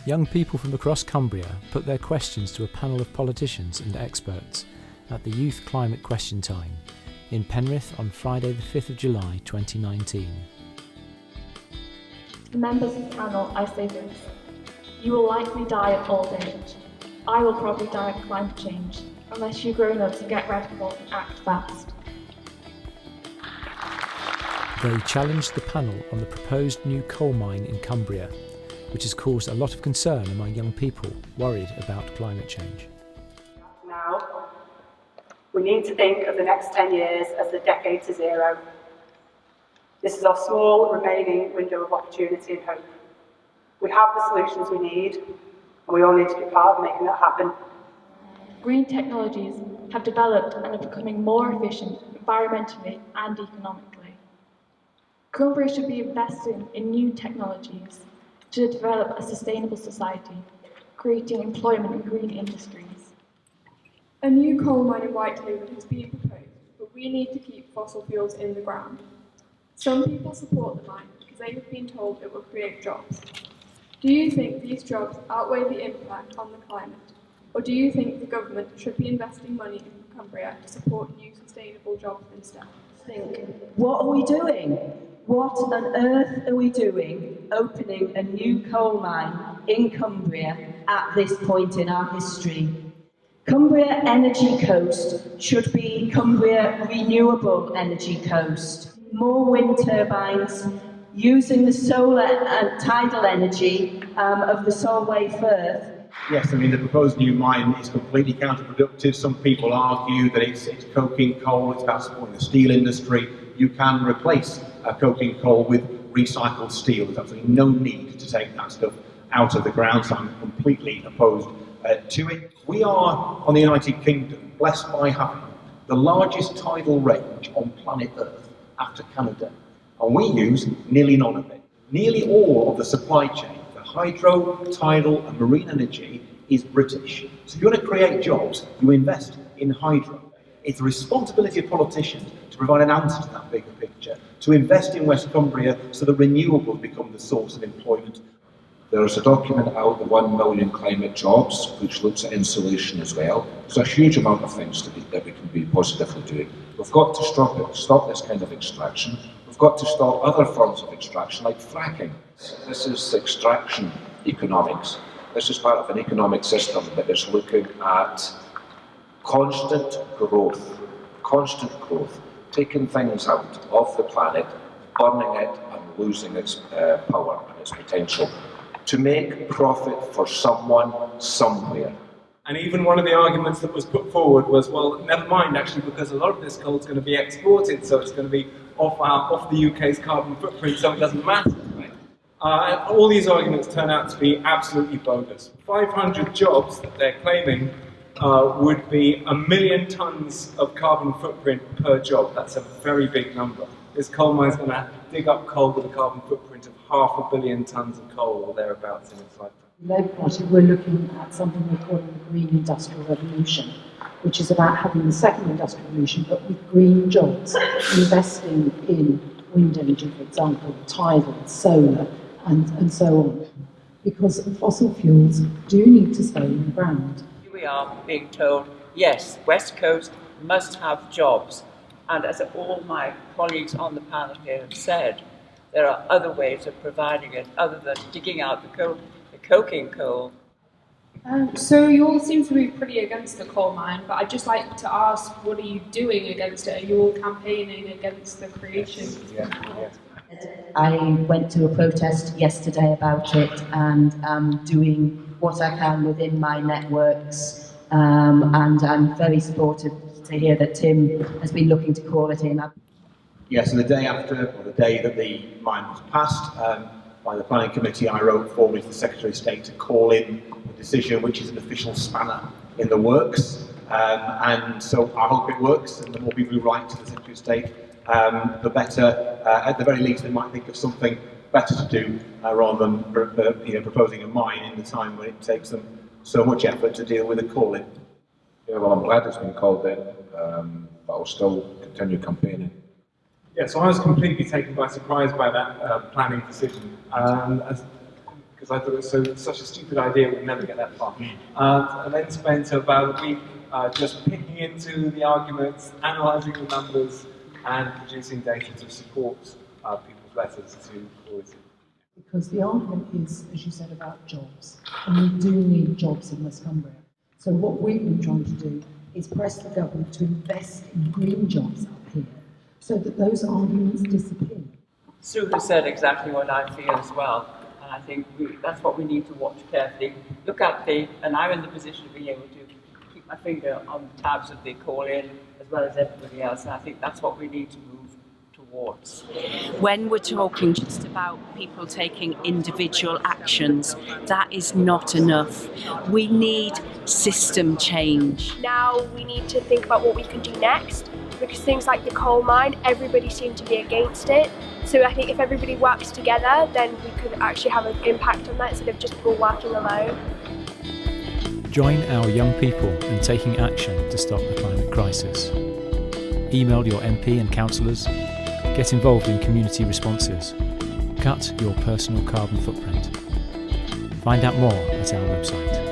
Young people from across Cumbria put their questions to a panel of politicians and experts at the Youth Climate Question Time in Penrith on Friday the 5th of July 2019. To members of the panel, I say this: you will likely die of old age. I will probably die of climate change, unless you grown-ups get radical and act fast. They challenged the panel on the proposed new coal mine in Cumbria, which has caused a lot of concern among young people worried about climate change. Now, we need to think of the next 10 years as the decade to zero. This is our small remaining window of opportunity and hope. We have the solutions we need, and we all need to be part of making that happen. Green technologies have developed and are becoming more efficient environmentally and economically. Cumbria should be investing in new technologies to develop a sustainable society, creating employment in green industries. A new coal mine in Whitehaven has been proposed, but we need to keep fossil fuels in the ground. Some people support the mine because they have been told it will create jobs. Do you think these jobs outweigh the impact on the climate? Or do you think the government should be investing money in Cumbria to support new sustainable jobs instead? What are we doing? What on earth are we doing opening a new coal mine in Cumbria at this point in our history? Cumbria Energy Coast should be Cumbria Renewable Energy Coast. More wind turbines, using the solar and tidal energy of the Solway Firth. Yes, I mean, the proposed new mine is completely counterproductive. Some people argue that it's coking coal, it's about supporting the steel industry. You can replace coking coal with recycled steel. There's absolutely no need to take that stuff out of the ground, so I'm completely opposed to it. We are, on the United Kingdom, blessed by having the largest tidal range on planet Earth after Canada, and we use nearly none of it. Nearly all of the supply chain, the hydro, tidal and marine energy, is British. So if you want to create jobs, you invest in hydro. It's the responsibility of politicians to provide an answer to that bigger picture, to invest in West Cumbria so that renewables become the source of employment. There's a document out, the 1 million climate jobs, which looks at insulation as well. There's a huge amount of things that we can be positively doing. We've got to stop this kind of extraction. We've got to stop other forms of extraction, like fracking. This is extraction economics. This is part of an economic system that is looking at constant growth, taking things out of the planet, burning it and losing its power and its potential to make profit for someone somewhere. And even one of the arguments that was put forward was, well, never mind actually, because a lot of this coal is going to be exported, so it's going to be off the UK's carbon footprint, so it doesn't matter. Right? And all these arguments turn out to be absolutely bogus. 500 jobs that they're claiming would be 1 million tonnes of carbon footprint per job. That's a very big number. This coal mine is going to dig up coal with a carbon footprint of 500 million tonnes of coal or thereabouts in its lifetime. The Labour Party, we're looking at something we're calling the Green Industrial Revolution, which is about having the second industrial revolution, but with green jobs, investing in wind energy, for example, tidal, solar, and so on. Because fossil fuels do need to stay in the ground. We are being told, yes, West Coast must have jobs. And as all my colleagues on the panel here have said, there are other ways of providing it other than digging out the coking coal. So you all seem to be pretty against the coal mine, but I'd just like to ask, what are you doing against it? Are you all campaigning against the creation? Yes. I went to a protest yesterday about it, and doing what I can within my networks, and I'm very supportive to hear that Tim has been looking to call it in. Yes, and the day after, or the day that the mine was passed, by the planning committee, I wrote formally to the Secretary of State to call in the decision, which is an official spanner in the works. And so I hope it works, and the more people who write to the Secretary of State, the better. At the very least, they might think of something better to do rather than proposing a mine in the time when it takes them so much effort to deal with a call-in. Yeah, well, I'm glad it's been called in, but I'll still continue campaigning. Yeah, so I was completely taken by surprise by that planning decision, because because I thought it was such a stupid idea we'd never get that far. And then spent about a week just picking into the arguments, analysing the numbers, and producing data to support people's letters to authorities. Because the argument is, as you said, about jobs, and we do need jobs in West Cumbria. So what we've been trying to do is press the government to invest in green jobs up here, so that those arguments disappear. Sue has said exactly what I feel as well, and I think that's what we need to watch carefully. Look at and I'm in the position of being able to keep my finger on the tabs of the call-in as well as everybody else, and I think that's what we need to move towards. When we're talking just about people taking individual actions, that is not enough. We need system change. Now we need to think about what we can do next, because things like the coal mine, everybody seemed to be against it. So I think if everybody works together, then we could actually have an impact on that instead of just people working alone. Join our young people in taking action to stop the climate crisis. Email your MP and councillors. Get involved in community responses. Cut your personal carbon footprint. Find out more at our website.